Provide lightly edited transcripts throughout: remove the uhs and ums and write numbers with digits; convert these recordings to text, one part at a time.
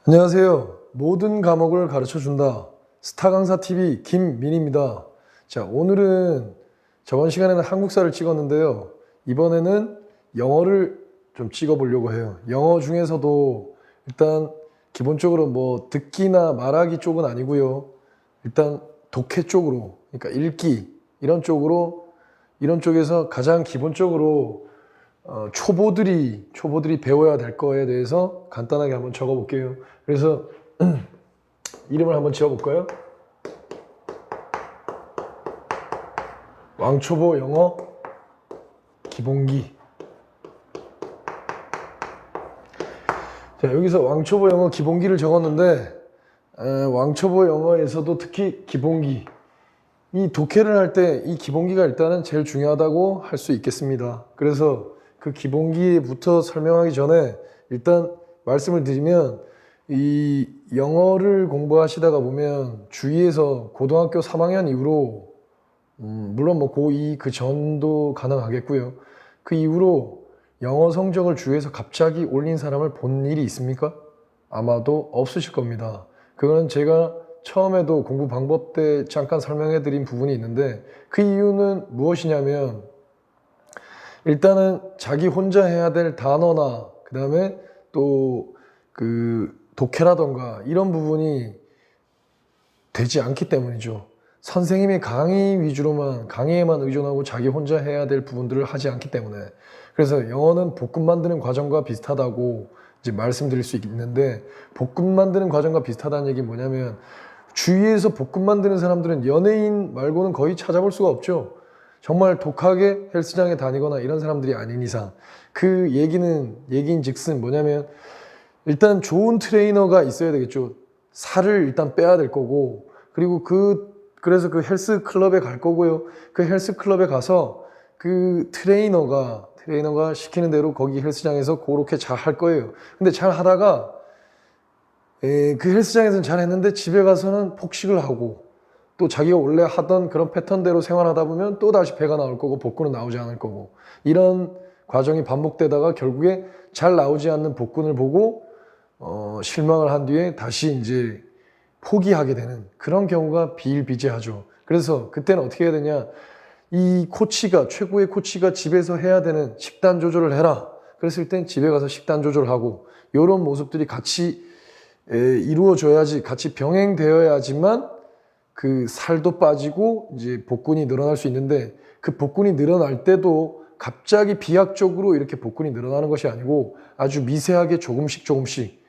안녕하세요. 모든 과목을 가르쳐준다. 스타강사TV 김민입니다. 자, 오늘은 저번 시간에는 한국사를 찍었는데요. 이번에는 영어를 좀 찍어보려고 해요. 영어 중에서도 일단 기본적으로 뭐 듣기나 말하기 쪽은 아니고요. 일단 독해 쪽으로, 그러니까 읽기 이런 쪽에서 가장 기본적으로 초보들이 배워야 될 거에 대해서 간단하게 한번 적어 볼게요. 그래서 이름을 한번 지어 볼까요? 왕초보 영어 기본기. 자, 여기서 왕초보 영어 기본기를 적었는데 왕초보 영어에서도 특히 기본기, 이 독해를 할 때 이 기본기가 일단은 제일 중요하다고 할 수 있겠습니다. 그래서 그 기본기부터 설명하기 전에 일단 말씀을 드리면, 이 영어를 공부하시다가 보면 주위에서 고등학교 3학년 이후로 물론 뭐 고2 그 전도 가능하겠고요. 그 이후로 영어 성적을 주위에서 갑자기 올린 사람을 본 일이 있습니까? 아마도 없으실 겁니다. 그거는 제가 처음에도 공부 방법 때 잠깐 설명해 드린 부분이 있는데, 그 이유는 무엇이냐면 일단은 자기 혼자 해야 될 단어나 그 다음에 또 그 독해라던가 이런 부분이 되지 않기 때문이죠. 선생님의 강의에만 의존하고 자기 혼자 해야 될 부분들을 하지 않기 때문에. 그래서 영어는 볶음 만드는 과정과 비슷하다고 이제 말씀드릴 수 있는데, 볶음 만드는 과정과 비슷하다는 얘기는 뭐냐면 주위에서 볶음 만드는 사람들은 연예인 말고는 거의 찾아볼 수가 없죠. 정말 독하게 헬스장에 다니거나 이런 사람들이 아닌 이상. 그 얘기인즉슨 뭐냐면 일단 좋은 트레이너가 있어야 되겠죠. 살을 일단 빼야 될 거고, 그리고 그래서 그 헬스 클럽에 갈 거고요. 그 헬스 클럽에 가서 그 트레이너가 시키는 대로 거기 헬스장에서 그렇게 잘 할 거예요. 근데 잘 하다가 그 헬스장에서는 잘 했는데 집에 가서는 폭식을 하고, 또 자기가 원래 하던 그런 패턴대로 생활하다 보면 또 다시 배가 나올 거고 복근은 나오지 않을 거고, 이런 과정이 반복되다가 결국에 잘 나오지 않는 복근을 보고 실망을 한 뒤에 다시 이제 포기하게 되는 그런 경우가 비일비재하죠. 그래서 그때는 어떻게 해야 되냐, 이 최고의 코치가 집에서 해야 되는 식단 조절을 해라. 그랬을 땐 집에 가서 식단 조절하고, 이런 모습들이 같이 이루어져야지, 같이 병행되어야지만 그 살도 빠지고 이제 복근이 늘어날 수 있는데, 그 복근이 늘어날 때도 갑자기 비약적으로 이렇게 복근이 늘어나는 것이 아니고 아주 미세하게 조금씩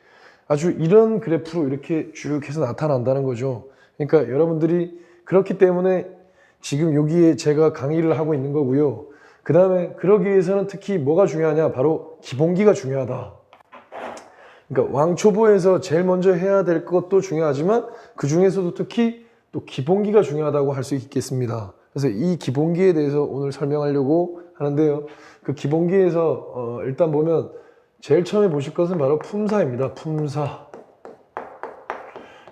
아주 이런 그래프로 이렇게 쭉 해서 나타난다는 거죠. 그러니까 여러분들이 그렇기 때문에 지금 여기에 제가 강의를 하고 있는 거고요. 그 다음에 그러기 위해서는 특히 뭐가 중요하냐, 바로 기본기가 중요하다. 그러니까 왕초보에서 제일 먼저 해야 될 것도 중요하지만 그 중에서도 특히 또 기본기가 중요하다고 할 수 있겠습니다. 그래서 이 기본기에 대해서 오늘 설명하려고 하는데요. 그 기본기에서 일단 보면 제일 처음에 보실 것은 바로 품사입니다. 품사.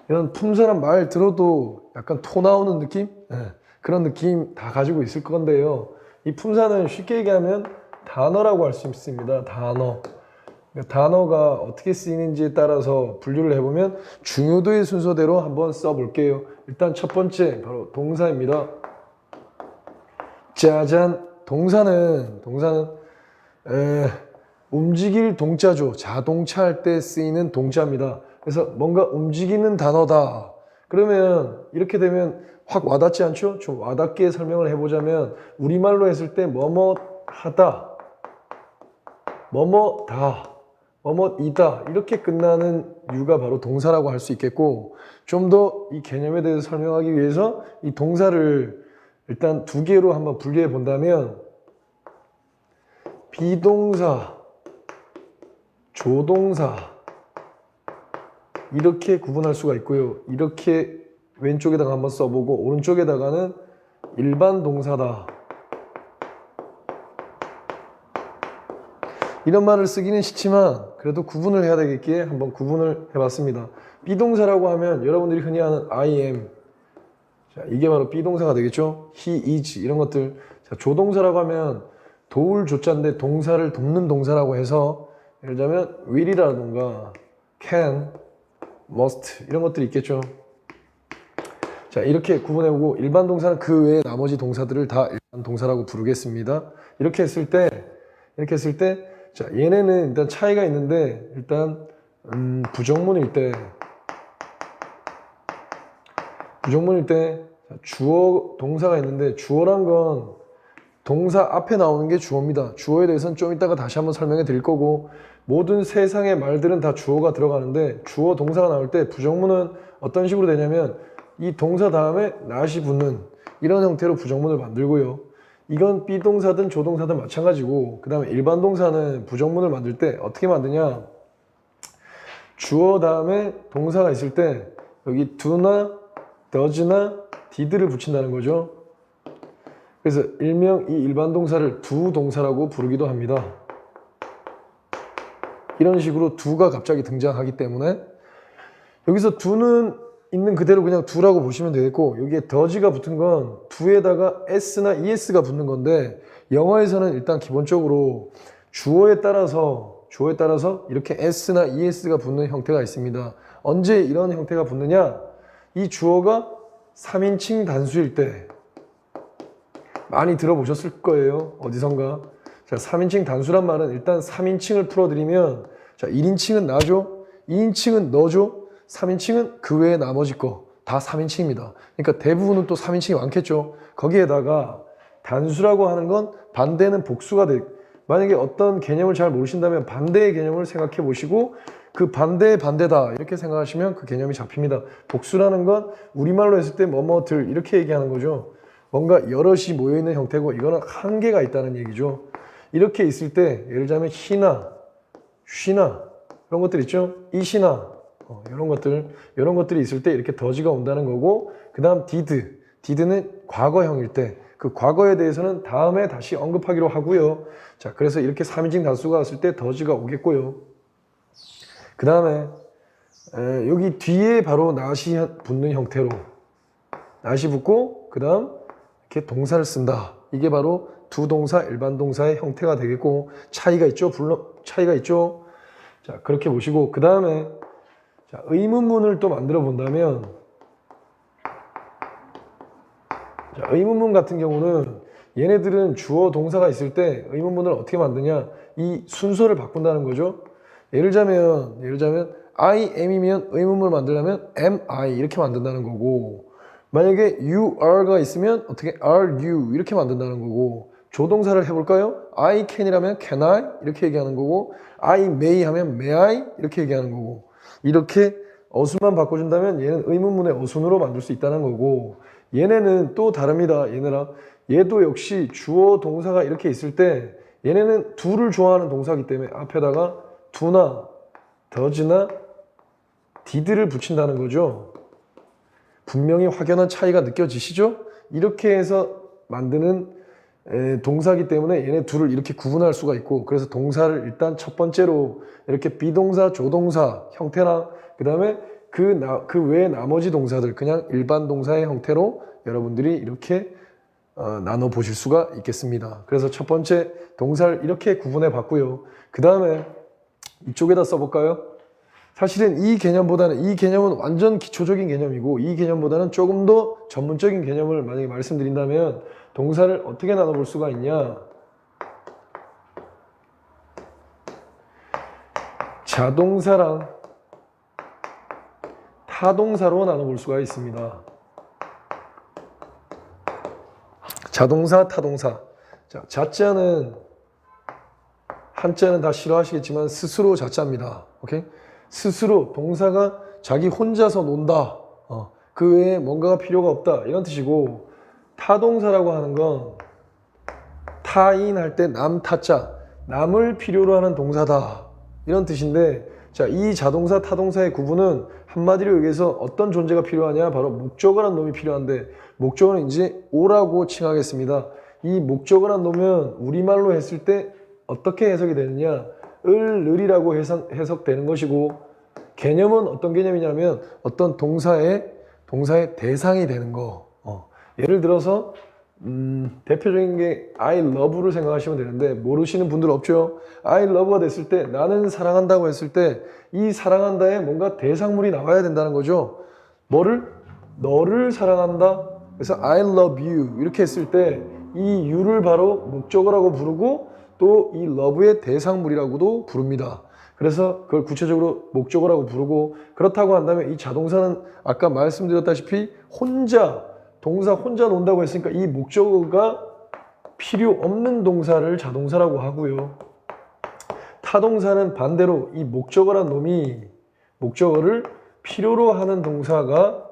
이런 품사란 말 들어도 약간 토 나오는 느낌? 네, 그런 느낌 다 가지고 있을 건데요. 이 품사는 쉽게 얘기하면 단어라고 할 수 있습니다. 단어. 단어가 어떻게 쓰이는지에 따라서 분류를 해보면 중요도의 순서대로 한번 써볼게요. 일단 첫 번째 바로 동사입니다. 짜잔. 동사는 움직일 동자죠. 자동차 할 때 쓰이는 동자입니다. 그래서 뭔가 움직이는 단어다. 그러면 이렇게 되면 확 와닿지 않죠? 좀 와닿게 설명을 해보자면 우리말로 했을 때 뭐뭐 하다, 뭐뭐다, 뭐뭐이다 이렇게 끝나는 유가 바로 동사라고 할 수 있겠고, 좀 더 이 개념에 대해서 설명하기 위해서 이 동사를 일단 두 개로 한번 분리해 본다면 비동사, 조동사 이렇게 구분할 수가 있고요. 이렇게 왼쪽에다가 한번 써보고 오른쪽에다가는 일반 동사다, 이런 말을 쓰기는 싫지만 그래도 구분을 해야 되겠기에 한번 구분을 해봤습니다. 비동사라고 하면 여러분들이 흔히 아는 I am, 자, 이게 바로 비동사가 되겠죠. he is 이런 것들. 자, 조동사라고 하면 도울 조자인데 동사를 돕는 동사라고 해서 예를 들자면 will이라든가 can, must 이런 것들이 있겠죠. 자, 이렇게 구분해보고 일반 동사는 그 외의 나머지 동사들을 다 일반 동사라고 부르겠습니다. 이렇게 했을 때 자, 얘네는 일단 차이가 있는데 일단 부정문일 때 주어 동사가 있는데 주어란 건 동사 앞에 나오는 게 주어입니다. 주어에 대해서는 좀 이따가 다시 한번 설명해 드릴 거고 모든 세상의 말들은 다 주어가 들어가는데 주어 동사가 나올 때 부정문은 어떤 식으로 되냐면 이 동사 다음에 not이 붙는 이런 형태로 부정문을 만들고요. 이건 비동사든 조동사든 마찬가지고 그 다음에 일반 동사는 부정문을 만들 때 어떻게 만드냐 주어 다음에 동사가 있을 때 여기 do나 does나 did를 붙인다는 거죠. 그래서 일명 이 일반 동사를 do 동사라고 부르기도 합니다. 이런 식으로 do가 갑자기 등장하기 때문에 여기서 do는 있는 그대로 그냥 do라고 보시면 되겠고 여기에 does가 붙은 건 do에다가 s나 es가 붙는 건데 영어에서는 일단 기본적으로 주어에 따라서 이렇게 s나 es가 붙는 형태가 있습니다. 언제 이런 형태가 붙느냐 이 주어가 3인칭 단수일 때 많이 들어보셨을 거예요. 어디선가. 자, 3인칭 단수란 말은 일단 3인칭을 풀어드리면 자, 1인칭은 나죠. 2인칭은 너죠. 3인칭은 그 외의 나머지 거 다 3인칭입니다. 그러니까 대부분은 또 3인칭이 많겠죠. 거기에다가 단수라고 하는 건 반대는 복수가 돼. 만약에 어떤 개념을 잘 모르신다면 반대의 개념을 생각해 보시고 그 반대의 반대다 이렇게 생각하시면 그 개념이 잡힙니다. 복수라는 건 우리말로 했을 때 뭐뭐들 이렇게 얘기하는 거죠. 뭔가 여럿이 모여있는 형태고 이거는 한계가 있다는 얘기죠. 이렇게 있을 때 예를 들자면 he나, she나 이런 것들 있죠. it이나 이런 것들이 있을 때 이렇게 does가 온다는 거고 그 다음 did는 과거형일 때 그 과거에 대해서는 다음에 다시 언급하기로 하고요. 자, 그래서 이렇게 3인칭 단수가 왔을 때 does가 오겠고요. 그 다음에 여기 뒤에 바로 not이 붙는 형태로 not이 붙고 그 다음 이렇게 동사를 쓴다. 이게 바로 두 동사, 일반 동사의 형태가 되겠고 차이가 있죠. 차이가 있죠. 자, 그렇게 보시고 그 다음에 자, 의문문을 또 만들어 본다면 자, 의문문 같은 경우는 얘네들은 주어 동사가 있을 때 의문문을 어떻게 만드냐 이 순서를 바꾼다는 거죠. 예를 들자면 I am이면 의문문을 만들려면 am I 이렇게 만든다는 거고 만약에 you are가 있으면 어떻게 are you 이렇게 만든다는 거고 조동사를 해볼까요? I can이라면 can I 이렇게 얘기하는 거고 I may 하면 may I 이렇게 얘기하는 거고 이렇게 어순만 바꿔준다면 얘는 의문문의 어순으로 만들 수 있다는 거고 얘네는 또 다릅니다. 얘도 역시 주어 동사가 이렇게 있을 때 얘네는 do를 좋아하는 동사이기 때문에 앞에다가 do나 does나 did를 붙인다는 거죠. 분명히 확연한 차이가 느껴지시죠? 이렇게 해서 만드는 동사이기 때문에 얘네 둘을 이렇게 구분할 수가 있고 그래서 동사를 일단 첫 번째로 이렇게 비동사, 조동사 형태나 그 다음에 그 외의 나머지 동사들 그냥 일반 동사의 형태로 여러분들이 이렇게 나눠 보실 수가 있겠습니다. 그래서 첫 번째 동사를 이렇게 구분해 봤고요. 그 다음에 이쪽에다 써볼까요? 사실은 이 개념은 완전 기초적인 개념이고 이 개념보다는 조금 더 전문적인 개념을 만약에 말씀드린다면 동사를 어떻게 나눠볼 수가 있냐 자동사랑 타동사로 나눠볼 수가 있습니다. 자동사, 타동사. 자, 자자는 한자는 다 싫어하시겠지만 스스로 자자입니다. 오케이? 스스로 동사가 자기 혼자서 논다. 그 외에 뭔가가 필요가 없다. 이런 뜻이고 타동사라고 하는 건 타인할 때 남, 타자. 남을 필요로 하는 동사다. 이런 뜻인데 자, 이 자동사, 타동사의 구분은 한마디로 얘기해서 어떤 존재가 필요하냐? 바로 목적어란 놈이 필요한데 목적어는 이제 오라고 칭하겠습니다. 이 목적어란 놈은 우리말로 했을 때 어떻게 해석이 되느냐? 을이라고 해석되는 것이고 개념은 어떤 개념이냐면 어떤 동사의 대상이 되는 거. 예를 들어서 대표적인 게 I love를 생각하시면 되는데 모르시는 분들 없죠? I love가 됐을 때 나는 사랑한다고 했을 때 이 사랑한다에 뭔가 대상물이 나와야 된다는 거죠. 뭐를? 너를 사랑한다. 그래서 I love you 이렇게 했을 때 이 you를 바로 목적어라고 부르고 또 이 love의 대상물이라고도 부릅니다. 그래서 그걸 구체적으로 목적어라고 부르고 그렇다고 한다면 이 자동사는 아까 말씀드렸다시피 혼자 동사 혼자 논다고 했으니까 이 목적어가 필요 없는 동사를 자동사라고 하고요. 타동사는 반대로 이 목적어란 놈이 목적어를 필요로 하는 동사가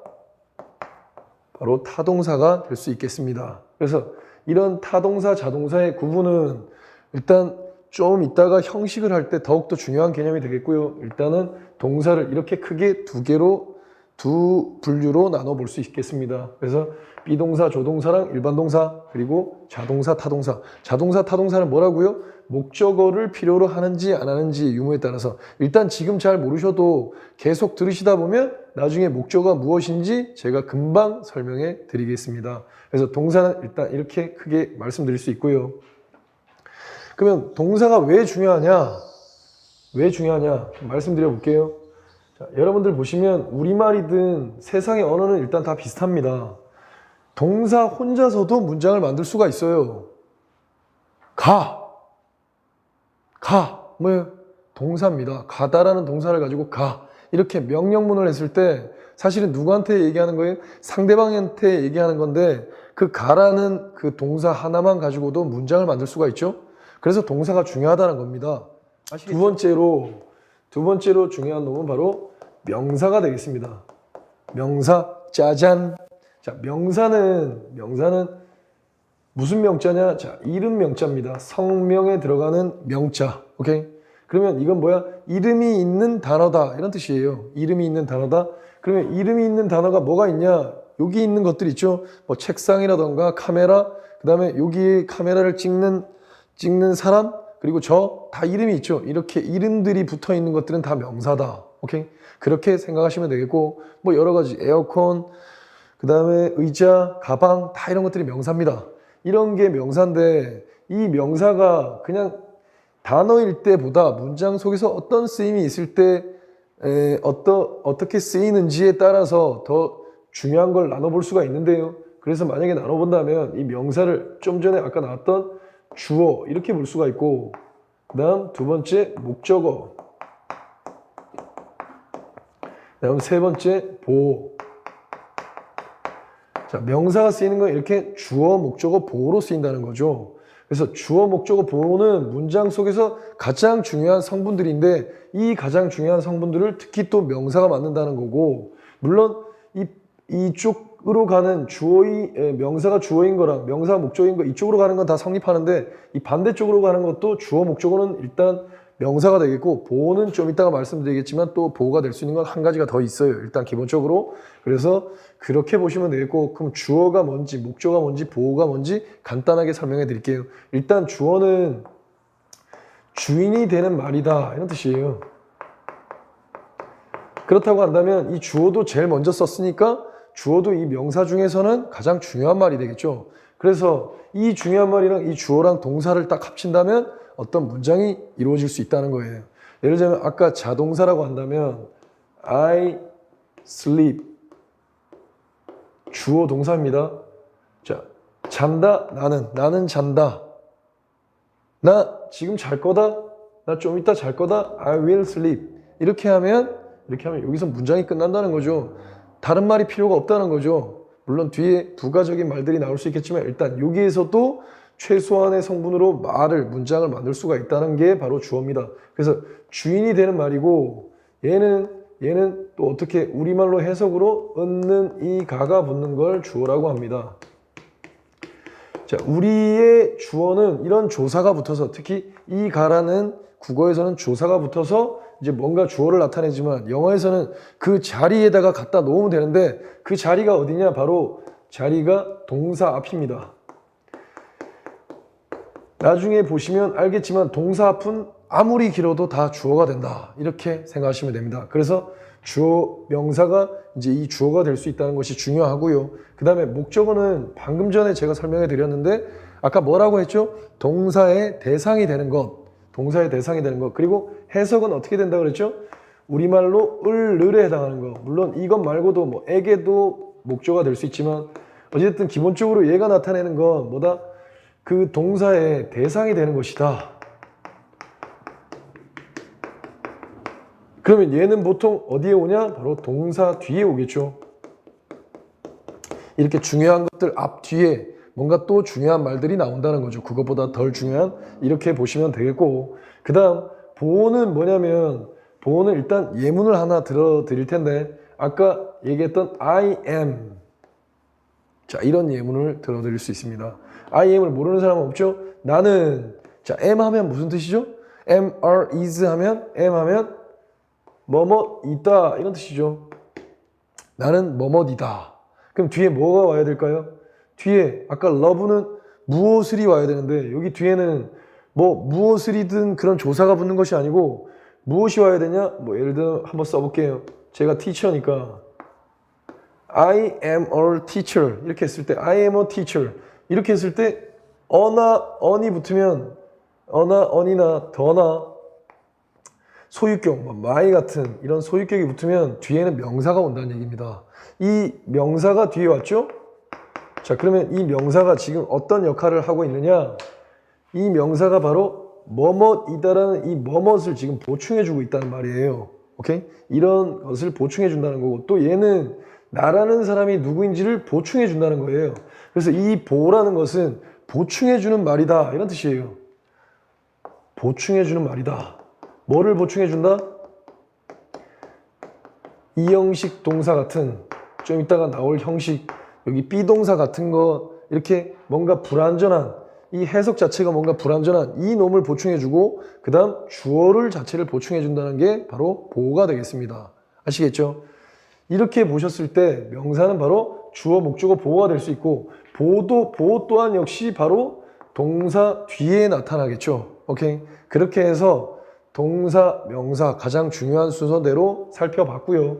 바로 타동사가 될 수 있겠습니다. 그래서 이런 타동사, 자동사의 구분은 일단 좀 이따가 형식을 할 때 더욱더 중요한 개념이 되겠고요. 일단은 동사를 이렇게 크게 두 분류로 나눠볼 수 있겠습니다. 그래서 비동사, 조동사랑 일반 동사, 그리고 자동사, 타동사. 자동사, 타동사는 뭐라고요? 목적어를 필요로 하는지 안 하는지 유무에 따라서 일단 지금 잘 모르셔도 계속 들으시다 보면 나중에 목적어가 무엇인지 제가 금방 설명해 드리겠습니다. 그래서 동사는 일단 이렇게 크게 말씀드릴 수 있고요. 그러면 동사가 왜 중요하냐? 왜 중요하냐? 말씀드려 볼게요. 자, 여러분들 보시면 우리말이든 세상의 언어는 일단 다 비슷합니다. 동사 혼자서도 문장을 만들 수가 있어요. 뭐예요? 동사입니다. 가다라는 동사를 가지고 가. 이렇게 명령문을 했을 때 사실은 누구한테 얘기하는 거예요? 상대방한테 얘기하는 건데 그 가라는 그 동사 하나만 가지고도 문장을 만들 수가 있죠. 그래서 동사가 중요하다는 겁니다. 아시겠죠? 두 번째로 중요한 놈은 바로 명사가 되겠습니다. 명사, 짜잔. 자, 명사는 무슨 명자냐? 자, 이름 명자입니다. 성명에 들어가는 명자. 오케이? 그러면 이건 뭐야? 이름이 있는 단어다. 이런 뜻이에요. 이름이 있는 단어다. 그러면 이름이 있는 단어가 뭐가 있냐? 여기 있는 것들 있죠? 뭐 책상이라던가 카메라, 그 다음에 여기 카메라를 찍는 사람, 그리고 저 다 이름이 있죠. 이렇게 이름들이 붙어 있는 것들은 다 명사다. 오케이? 그렇게 생각하시면 되겠고, 뭐 여러 가지 에어컨, 그 다음에 의자, 가방, 다 이런 것들이 명사입니다. 이런 게 명사인데 이 명사가 그냥 단어일 때보다 문장 속에서 어떤 쓰임이 있을 때 어떻게 쓰이는지에 따라서 더 중요한 걸 나눠볼 수가 있는데요. 그래서 만약에 나눠본다면 이 명사를 좀 전에 아까 나왔던 주어 이렇게 볼 수가 있고, 그 다음 두 번째 목적어, 그 다음 세 번째 보호. 자, 명사가 쓰이는 건 이렇게 주어, 목적어, 보호로 쓰인다는 거죠. 그래서 주어, 목적어, 보호는 문장 속에서 가장 중요한 성분들인데 이 가장 중요한 성분들을 특히 또 명사가 만든다는 거고, 물론 이쪽으로 가는 명사가 주어인 거랑 명사가 목적인 거 이쪽으로 가는 건 다 성립하는데 이 반대쪽으로 가는 것도 주어, 목적어는 일단 명사가 되겠고 보호는 좀 이따가 말씀드리겠지만 또 보호가 될 수 있는 건 한 가지가 더 있어요. 일단 기본적으로. 그래서 그렇게 보시면 되겠고, 그럼 주어가 뭔지 목적어가 뭔지 보호가 뭔지 간단하게 설명해 드릴게요. 일단 주어는 주인이 되는 말이다 이런 뜻이에요. 그렇다고 한다면 이 주어도 제일 먼저 썼으니까 주어도 이 명사 중에서는 가장 중요한 말이 되겠죠. 그래서 이 중요한 말이랑 이 주어랑 동사를 딱 합친다면 어떤 문장이 이루어질 수 있다는 거예요. 예를 들면 아까 자동사라고 한다면 I sleep 주어 동사입니다. 자, 잔다. 나는 잔다. 나 지금 잘 거다. 나 좀 이따 잘 거다. I will sleep. 이렇게 하면 여기서 문장이 끝난다는 거죠. 다른 말이 필요가 없다는 거죠. 물론 뒤에 부가적인 말들이 나올 수 있겠지만 일단 여기에서도 최소한의 성분으로 문장을 만들 수가 있다는 게 바로 주어입니다. 그래서 주인이 되는 말이고, 얘는 또 어떻게 우리말로 해석으로 얻는 이 가가 붙는 걸 주어라고 합니다. 자, 우리의 주어는 이런 조사가 붙어서, 특히 이 가라는 국어에서는 조사가 붙어서 이제 뭔가 주어를 나타내지만 영어에서는 그 자리에다가 갖다 놓으면 되는데 그 자리가 어디냐? 바로 자리가 동사 앞입니다. 나중에 보시면 알겠지만 동사 앞은 아무리 길어도 다 주어가 된다. 이렇게 생각하시면 됩니다. 그래서 주어 명사가 이제 이 주어가 될 수 있다는 것이 중요하고요. 그 다음에 목적어는 방금 전에 제가 설명해 드렸는데 아까 뭐라고 했죠? 동사의 대상이 되는 것. 동사의 대상이 되는 것. 그리고 해석은 어떻게 된다 그랬죠? 우리말로 을에 해당하는 거. 물론 이것 말고도 뭐 에게도 목적어가 될 수 있지만 어쨌든 기본적으로 얘가 나타내는 건 뭐다? 그 동사의 대상이 되는 것이다. 그러면 얘는 보통 어디에 오냐? 바로 동사 뒤에 오겠죠. 이렇게 중요한 것들 앞 뒤에 뭔가 또 중요한 말들이 나온다는 거죠. 그것보다 덜 중요한 이렇게 보시면 되겠고, 그 다음 보호는 뭐냐면 보호는 일단 예문을 하나 들어드릴 텐데 아까 얘기했던 I am, 자 이런 예문을 들어드릴 수 있습니다. I am을 모르는 사람은 없죠? 나는, 자 am 하면 무슨 뜻이죠? am, are, is 하면 am 하면 뭐뭐 있다 이런 뜻이죠. 나는 뭐뭐이다. 그럼 뒤에 뭐가 와야 될까요? 뒤에 아까 love는 무엇을이 와야 되는데 여기 뒤에는 뭐 무엇을이든 그런 조사가 붙는 것이 아니고 무엇이 와야 되냐? 뭐 예를 들어 한번 써볼게요. 제가 teacher니까 I am a teacher 이렇게 했을 때 I am a teacher 이렇게 했을 때 어나 언이 붙으면 어나 언이나 더나 소유격, 뭐 my 같은 이런 소유격이 붙으면 뒤에는 명사가 온다는 얘기입니다. 이 명사가 뒤에 왔죠? 자, 그러면 이 명사가 지금 어떤 역할을 하고 있느냐? 이 명사가 바로 뭐뭇이다라는 이 뭐뭇을 지금 보충해주고 있다는 말이에요. 오케이? 이런 것을 보충해준다는 거고 또 얘는 나라는 사람이 누구인지를 보충해준다는 거예요. 그래서 이 보라는 것은 보충해주는 말이다 이런 뜻이에요. 보충해주는 말이다. 뭐를 보충해준다? 이 형식 동사 같은 좀 이따가 나올 형식 여기 비동사 같은 거 이렇게 뭔가 불완전한 이 해석 자체가 뭔가 불완전한 이 놈을 보충해주고 그 다음 주어를 자체를 보충해준다는 게 바로 보호가 되겠습니다. 아시겠죠? 이렇게 보셨을 때 명사는 바로 주어, 목적어, 보호가 될 수 있고 보호 또한 역시 바로 동사 뒤에 나타나겠죠. 오케이? 그렇게 해서 동사, 명사 가장 중요한 순서대로 살펴봤고요.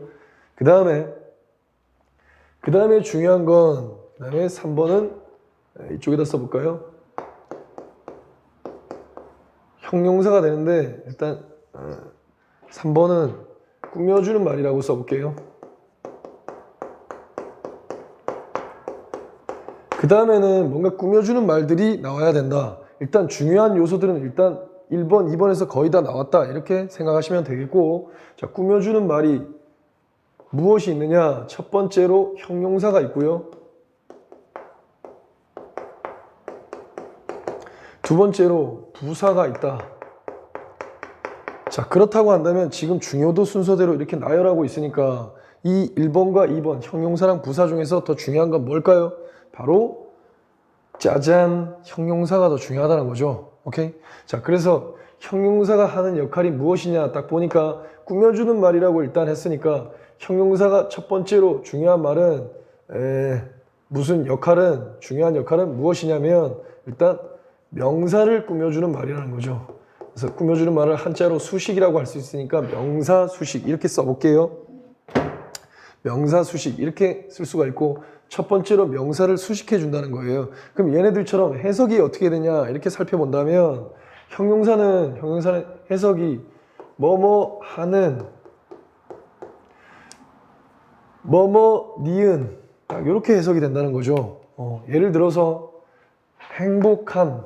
그 다음에 중요한 건 그 다음에 3번은 이쪽에다 써볼까요? 형용사가 되는데 일단 3번은 꾸며주는 말이라고 써볼게요. 그 다음에는 뭔가 꾸며주는 말들이 나와야 된다. 일단 중요한 요소들은 일단 1번, 2번에서 거의 다 나왔다 이렇게 생각하시면 되겠고, 자 꾸며주는 말이 무엇이 있느냐? 첫 번째로 형용사가 있고요. 두 번째로 부사가 있다. 자 그렇다고 한다면 지금 중요도 순서대로 이렇게 나열하고 있으니까 이 1번과 2번 형용사랑 부사 중에서 더 중요한 건 뭘까요? 바로 짜잔 형용사가 더 중요하다는 거죠. 오케이? 자 그래서 형용사가 하는 역할이 무엇이냐 딱 보니까 꾸며주는 말이라고 일단 했으니까 형용사가 첫 번째로 중요한 말은 중요한 역할은 무엇이냐면 일단 명사를 꾸며주는 말이라는 거죠. 그래서 꾸며주는 말을 한자로 수식이라고 할 수 있으니까 명사 수식 이렇게 써볼게요. 명사 수식 이렇게 쓸 수가 있고 첫 번째로 명사를 수식해 준다는 거예요. 그럼 얘네들처럼 해석이 어떻게 되냐 이렇게 살펴본다면 형용사는 해석이 뭐뭐 하는 뭐뭐 니은 딱 이렇게 해석이 된다는 거죠. 예를 들어서 행복한,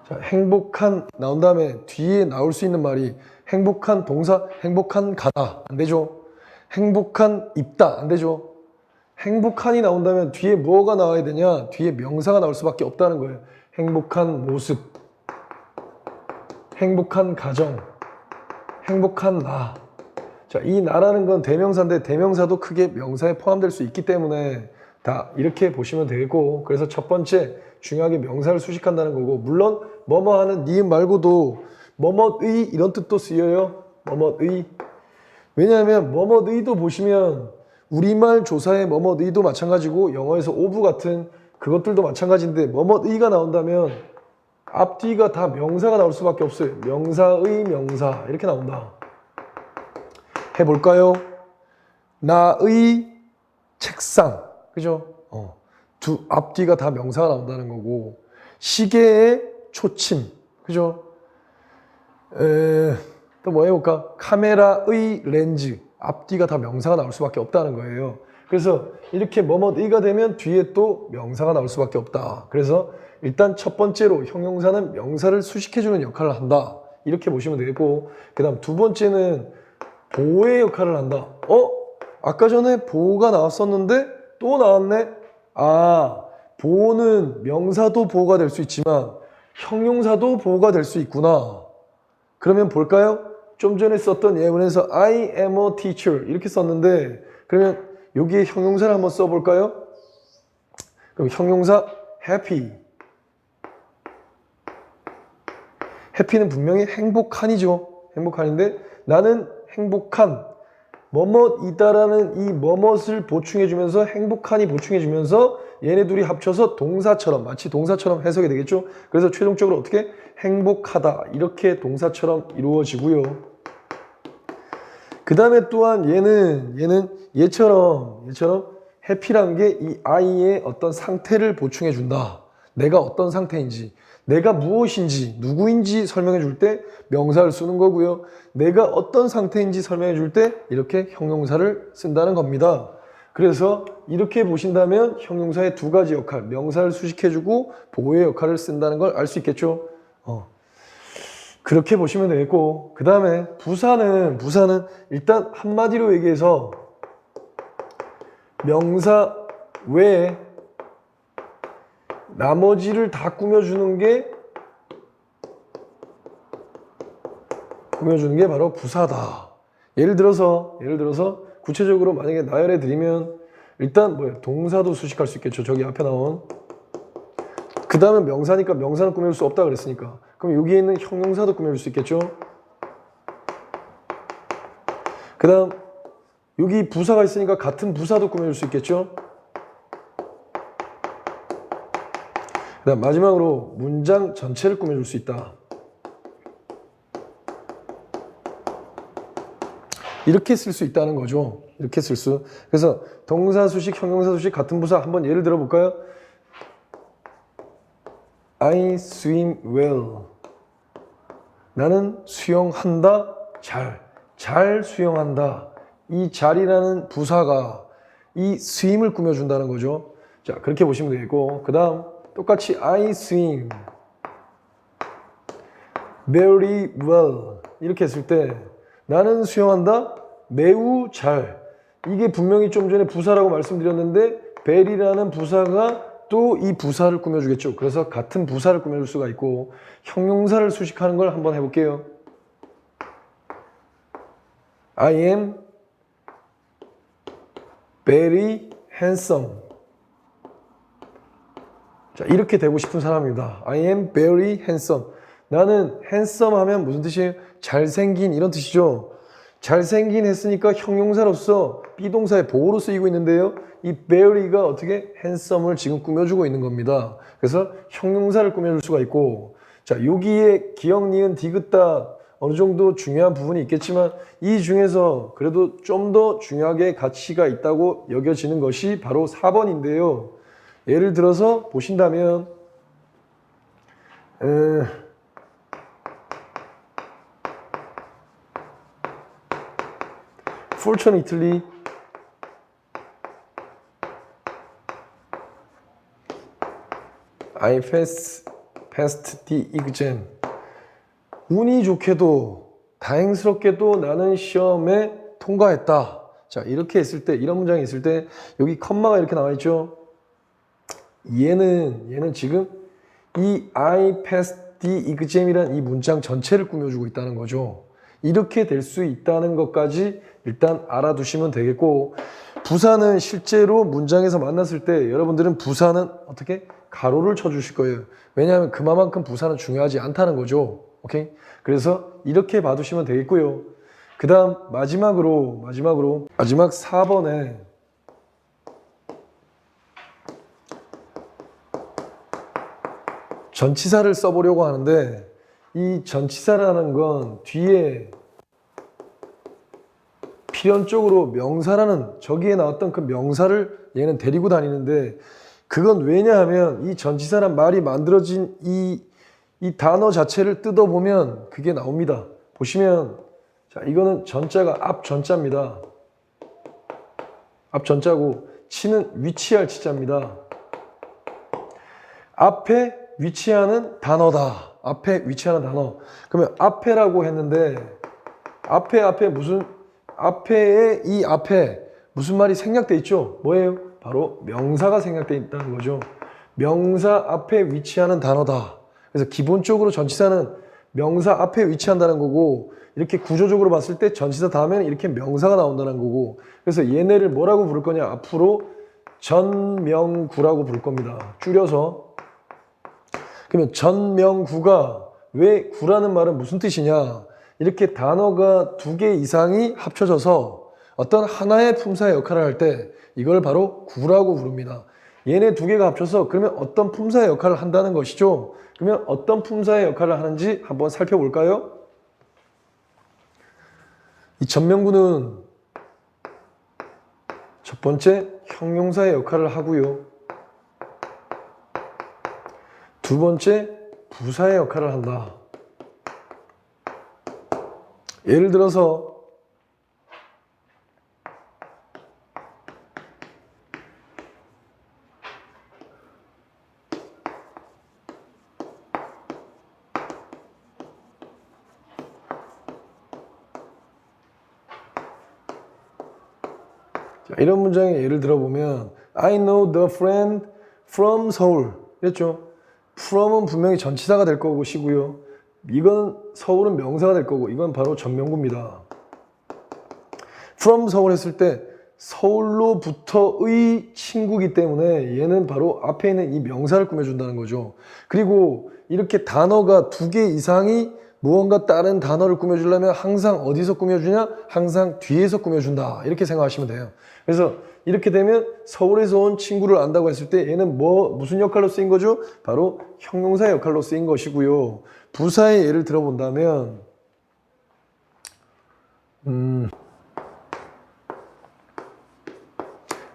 자, 행복한 나온 다음에 뒤에 나올 수 있는 말이 행복한 동사, 행복한 가다 안 되죠. 행복한 입다 안 되죠. 행복한이 나온다면 뒤에 뭐가 나와야 되냐? 뒤에 명사가 나올 수밖에 없다는 거예요. 행복한 모습, 행복한 가정, 행복한 나. 자, 이 나라는 건 대명사인데 대명사도 크게 명사에 포함될 수 있기 때문에 다 이렇게 보시면 되겠고, 그래서 첫 번째 중요하게 명사를 수식한다는 거고, 물론 뭐뭐 하는 니은 말고도 뭐뭐의 이런 뜻도 쓰여요. 뭐뭐의. 왜냐하면 뭐뭐의도 보시면 우리말 조사의 뭐뭐의도 마찬가지고 영어에서 오브 같은 그것들도 마찬가지인데 뭐뭐의가 나온다면 앞뒤가 다 명사가 나올 수밖에 없어요. 명사의 명사 이렇게 나온다. 해볼까요? 나의 책상, 그죠? 앞뒤가 다 명사가 나온다는 거고, 시계의 초침, 그죠? 또 뭐 해볼까? 카메라의 렌즈, 앞뒤가 다 명사가 나올 수밖에 없다는 거예요. 그래서 이렇게 뭐뭐의가 되면 뒤에 또 명사가 나올 수밖에 없다. 그래서 일단 첫 번째로 형용사는 명사를 수식해주는 역할을 한다. 이렇게 보시면 되겠고, 그 다음 두 번째는 보호의 역할을 한다. 아까 전에 보호가 나왔었는데 또 나왔네? 보호는 명사도 보호가 될 수 있지만 형용사도 보호가 될 수 있구나. 그러면 볼까요? 좀 전에 썼던 예문에서 I am a teacher 이렇게 썼는데, 그러면 여기에 형용사를 한번 써볼까요? 그럼 형용사 happy. 해피는 분명히 행복한이죠. 행복한인데 나는 행복한 뭐뭇이다라는 이 뭐뭇을 보충해주면서 행복한이 보충해주면서 얘네 둘이 합쳐서 동사처럼, 마치 동사처럼 해석이 되겠죠. 그래서 최종적으로 어떻게? 행복하다 이렇게 동사처럼 이루어지고요. 그 다음에 또한 얘처럼 해피란 게 이 I의 어떤 상태를 보충해 준다. 내가 어떤 상태인지, 내가 무엇인지, 누구인지 설명해 줄 때 명사를 쓰는 거고요. 내가 어떤 상태인지 설명해 줄 때 이렇게 형용사를 쓴다는 겁니다. 그래서 이렇게 보신다면 형용사의 두 가지 역할, 명사를 수식해주고 보호의 역할을 쓴다는 걸 알 수 있겠죠. 그렇게 보시면 되겠고, 그 다음에 부사는 일단 한마디로 얘기해서 명사 외에 나머지를 다 꾸며주는 게 바로 부사다. 예를 들어서 구체적으로 만약에 나열해 드리면 일단 뭐예요? 동사도 수식할 수 있겠죠. 저기 앞에 나온. 그 다음에 명사니까 명사는 꾸며줄 수 없다 그랬으니까. 그럼 여기에 있는 형용사도 꾸며줄 수 있겠죠. 그 다음 여기 부사가 있으니까 같은 부사도 꾸며줄 수 있겠죠. 그 다음 마지막으로 문장 전체를 꾸며줄 수 있다. 이렇게 쓸 수 있다는 거죠. 이렇게 쓸 수. 그래서 동사 수식, 형용사 수식, 같은 부사 한번 예를 들어 볼까요? I swim well. 나는 수영한다. 잘 수영한다. 이 잘이라는 부사가 이 swim을 꾸며준다는 거죠. 자, 그렇게 보시면 되겠고, 그 다음 똑같이 I swim very well 이렇게 했을 때 나는 수영한다 매우 잘. 이게 분명히 좀 전에 부사라고 말씀드렸는데 very라는 부사가 또 이 부사를 꾸며주겠죠. 그래서 같은 부사를 꾸며줄 수가 있고, 형용사를 수식하는 걸 한번 해볼게요. I am very handsome. 자, 이렇게 되고 싶은 사람입니다. I am very handsome. 나는 handsome 하면 무슨 뜻이에요? 잘생긴 이런 뜻이죠. 잘생긴 했으니까 형용사로서 비동사의 보호로 쓰이고 있는데요. 이 very가 어떻게 handsome을 지금 꾸며주고 있는 겁니다. 그래서 형용사를 꾸며줄 수가 있고, 자, 여기에 기억, 니은, 디귿다 어느 정도 중요한 부분이 있겠지만 이 중에서 그래도 좀 더 중요하게 가치가 있다고 여겨지는 것이 바로 4번인데요. 예를 들어서 보신다면 Fortunately I passed the exam. 운이 좋게도 다행스럽게도 나는 시험에 통과했다. 자, 이렇게 했을 때, 이런 문장이 있을 때 여기 컴마가 이렇게 나와 있죠. 얘는 지금 이 I passed the exam이란 이 문장 전체를 꾸며주고 있다는 거죠. 이렇게 될 수 있다는 것까지 일단 알아두시면 되겠고, 부사는 실제로 문장에서 만났을 때 여러분들은 부사는 어떻게? 가로를 쳐주실 거예요. 왜냐하면 그만큼 부사는 중요하지 않다는 거죠. 오케이? 그래서 이렇게 봐두시면 되겠고요. 그 다음 마지막으로 마지막 4번에 전치사를 써보려고 하는데 이 전치사라는 건 뒤에 필연적으로 명사라는 저기에 나왔던 그 명사를 얘는 데리고 다니는데 그건 왜냐하면 이 전치사란 말이 만들어진 이 단어 자체를 뜯어보면 그게 나옵니다. 보시면 자 이거는 전자가 앞 전자입니다. 앞 전자고 치는 위치할 치자입니다. 앞에 위치하는 단어다. 앞에 위치하는 단어. 그러면 앞에라고 했는데 앞에 무슨 앞에에 이 앞에 무슨 말이 생략돼 있죠? 뭐예요? 바로 명사가 생략돼 있다는 거죠. 명사 앞에 위치하는 단어다. 그래서 기본적으로 전치사는 명사 앞에 위치한다는 거고 이렇게 구조적으로 봤을 때 전치사 다음에는 이렇게 명사가 나온다는 거고 그래서 얘네를 뭐라고 부를 거냐? 앞으로 전명구라고 부를 겁니다. 줄여서. 그러면 전명구가 왜 구라는 말은 무슨 뜻이냐? 이렇게 단어가 2개 이상이 합쳐져서 어떤 하나의 품사의 역할을 할 때 이걸 바로 구라고 부릅니다. 얘네 2개가 합쳐서 그러면 어떤 품사의 역할을 한다는 것이죠. 그러면 어떤 품사의 역할을 하는지 한번 살펴볼까요? 이 전명구는 첫 번째 형용사의 역할을 하고요. 두 번째 부사의 역할을 한다. 예를 들어서 자, 이런 문장의 예를 들어보면 I know the friend from Seoul 이랬죠. from은 분명히 전치사가 될 것이고요. 이건 서울은 명사가 될 거고 이건 바로 전명구입니다. from 서울 했을 때 서울로부터의 친구이기 때문에 얘는 바로 앞에 있는 이 명사를 꾸며준다는 거죠. 그리고 이렇게 단어가 2개 이상이 무언가 다른 단어를 꾸며주려면 항상 어디서 꾸며주냐? 항상 뒤에서 꾸며준다. 이렇게 생각하시면 돼요. 그래서 이렇게 되면 서울에서 온 친구를 안다고 했을 때 얘는 무슨 역할로 쓰인 거죠? 바로 형용사의 역할로 쓰인 것이고요. 부사의 예를 들어본다면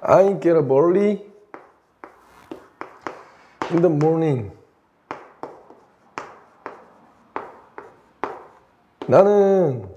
I get up early in the morning. 나는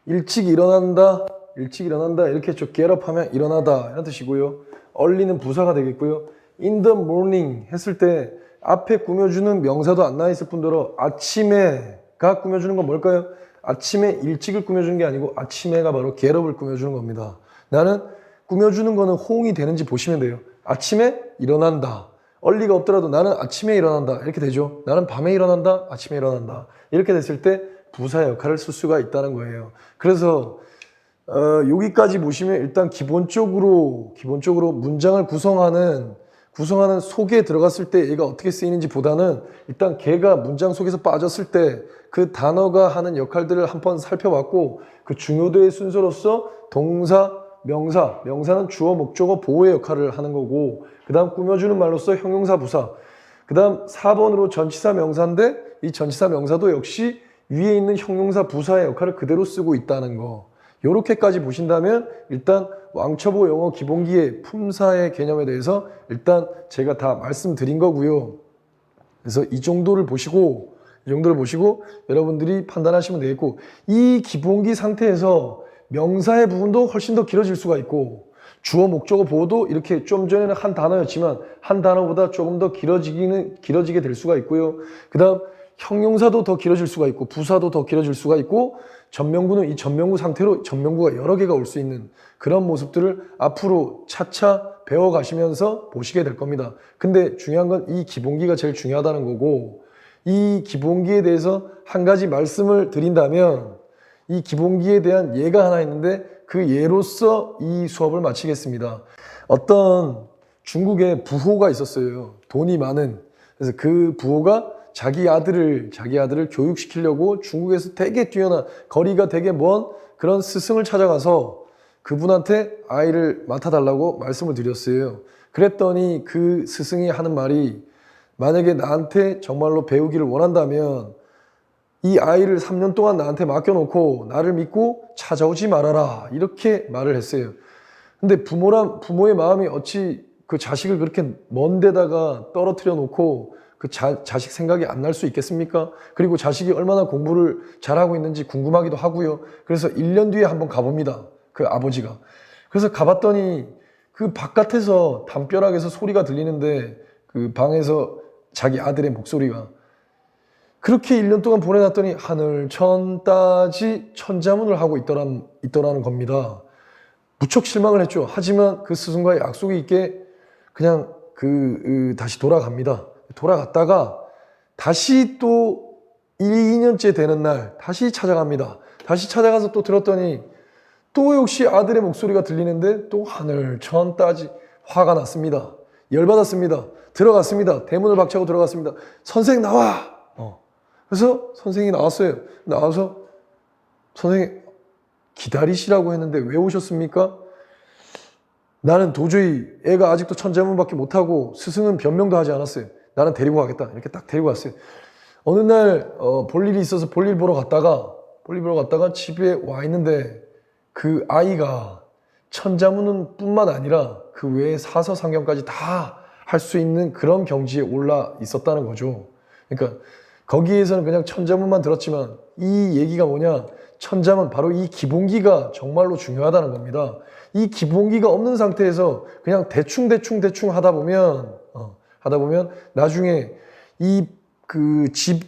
일찍 일어난다 이렇게 했죠. get up 하면 일어나다 이런 뜻이고요. early는 부사가 되겠고요. in the morning 했을 때 앞에 꾸며주는 명사도 안 나와 있을 뿐더러 아침에가 꾸며주는 건 뭘까요? 아침에 일찍을 꾸며주는 게 아니고 아침에가 바로 get up을 꾸며주는 겁니다. 나는 꾸며주는 거는 호응이 되는지 보시면 돼요. 아침에 일어난다. early가 없더라도 나는 아침에 일어난다. 이렇게 되죠. 나는 밤에 일어난다. 아침에 일어난다. 이렇게 됐을 때 부사의 역할을 쓸 수가 있다는 거예요. 그래서 여기까지 보시면 일단 기본적으로 문장을 구성하는 속에 들어갔을 때 얘가 어떻게 쓰이는지 보다는 일단 걔가 문장 속에서 빠졌을 때 그 단어가 하는 역할들을 한번 살펴봤고 그 중요도의 순서로서 동사, 명사는 주어, 목적어, 보호의 역할을 하는 거고 그 다음 꾸며주는 말로서 형용사, 부사 그 다음 4번으로 전치사, 명사인데 이 전치사, 명사도 역시 위에 있는 형용사, 부사의 역할을 그대로 쓰고 있다는 거 요렇게까지 보신다면 일단 왕초보 영어 기본기의 품사의 개념에 대해서 일단 제가 다 말씀드린 거고요. 그래서 이 정도를 보시고 여러분들이 판단하시면 되겠고 이 기본기 상태에서 명사의 부분도 훨씬 더 길어질 수가 있고 주어, 목적어, 보호도 이렇게 좀 전에는 한 단어였지만 한 단어보다 조금 더 길어지게 될 수가 있고요. 그 다음 형용사도 더 길어질 수가 있고 부사도 더 길어질 수가 있고 전명구는 이 전명구 상태로 전명구가 여러 개가 올 수 있는 그런 모습들을 앞으로 차차 배워가시면서 보시게 될 겁니다. 근데 중요한 건 이 기본기가 제일 중요하다는 거고 이 기본기에 대해서 한 가지 말씀을 드린다면 이 기본기에 대한 예가 하나 있는데 그 예로서 이 수업을 마치겠습니다. 어떤 중국에 부호가 있었어요. 돈이 많은. 그래서 그 부호가 자기 아들을 교육시키려고 중국에서 되게 뛰어난 거리가 되게 먼 그런 스승을 찾아가서 그분한테 아이를 맡아달라고 말씀을 드렸어요. 그랬더니 그 스승이 하는 말이 만약에 나한테 정말로 배우기를 원한다면 이 아이를 3년 동안 나한테 맡겨놓고 나를 믿고 찾아오지 말아라. 이렇게 말을 했어요. 근데 부모의 마음이 어찌 그 자식을 그렇게 먼 데다가 떨어뜨려 놓고 그 자식 생각이 안 날 수 있겠습니까? 그리고 자식이 얼마나 공부를 잘하고 있는지 궁금하기도 하고요. 그래서 1년 뒤에 한번 가봅니다. 그 아버지가. 그래서 가봤더니 그 바깥에서 담벼락에서 소리가 들리는데 그 방에서 자기 아들의 목소리가 그렇게 1년 동안 보내놨더니 하늘 천 따지 천자문을 하고 있더라는 겁니다. 무척 실망을 했죠. 하지만 그 스승과의 약속이 있게 그냥 다시 돌아갑니다. 돌아갔다가 다시 또 2년째 되는 날 다시 찾아갑니다. 다시 찾아가서 또 들었더니 또 역시 아들의 목소리가 들리는데 또 하늘 천 따지 화가 났습니다. 열받았습니다. 들어갔습니다. 대문을 박차고 들어갔습니다. 선생 나와! 그래서 선생이 나왔어요. 나와서 선생님 기다리시라고 했는데 왜 오셨습니까? 나는 도저히 애가 아직도 천자문밖에 못하고 스승은 변명도 하지 않았어요. 나는 데리고 가겠다. 이렇게 딱 데리고 갔어요. 어느 날 볼 일이 있어서 볼일 보러 갔다가 집에 와 있는데 그 아이가 천자문은 뿐만 아니라 그 외에 사서상경까지 다 할 수 있는 그런 경지에 올라 있었다는 거죠. 그러니까 거기에서는 그냥 천자문만 들었지만 이 얘기가 뭐냐? 천자문 바로 이 기본기가 정말로 중요하다는 겁니다. 이 기본기가 없는 상태에서 그냥 대충 하다 보면 나중에 이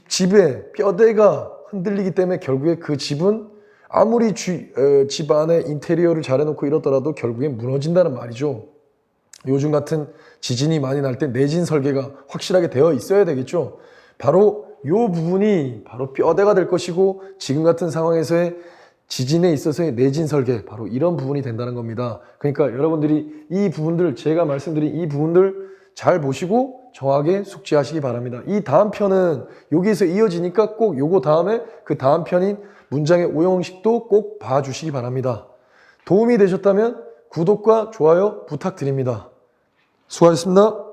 집의 뼈대가 흔들리기 때문에 결국에 그 집은 아무리 집 안에 인테리어를 잘 해놓고 이러더라도 결국엔 무너진다는 말이죠. 요즘 같은 지진이 많이 날 때 내진 설계가 확실하게 되어 있어야 되겠죠. 바로 이 부분이 바로 뼈대가 될 것이고 지금 같은 상황에서의 지진에 있어서의 내진 설계 바로 이런 부분이 된다는 겁니다. 그러니까 여러분들이 이 부분들 제가 말씀드린 이 부분들 잘 보시고 정확하게 숙지하시기 바랍니다. 이 다음 편은 여기에서 이어지니까 꼭 요거 다음에 그 다음 편인 문장의 오형식도 꼭 봐주시기 바랍니다. 도움이 되셨다면 구독과 좋아요 부탁드립니다. 수고하셨습니다.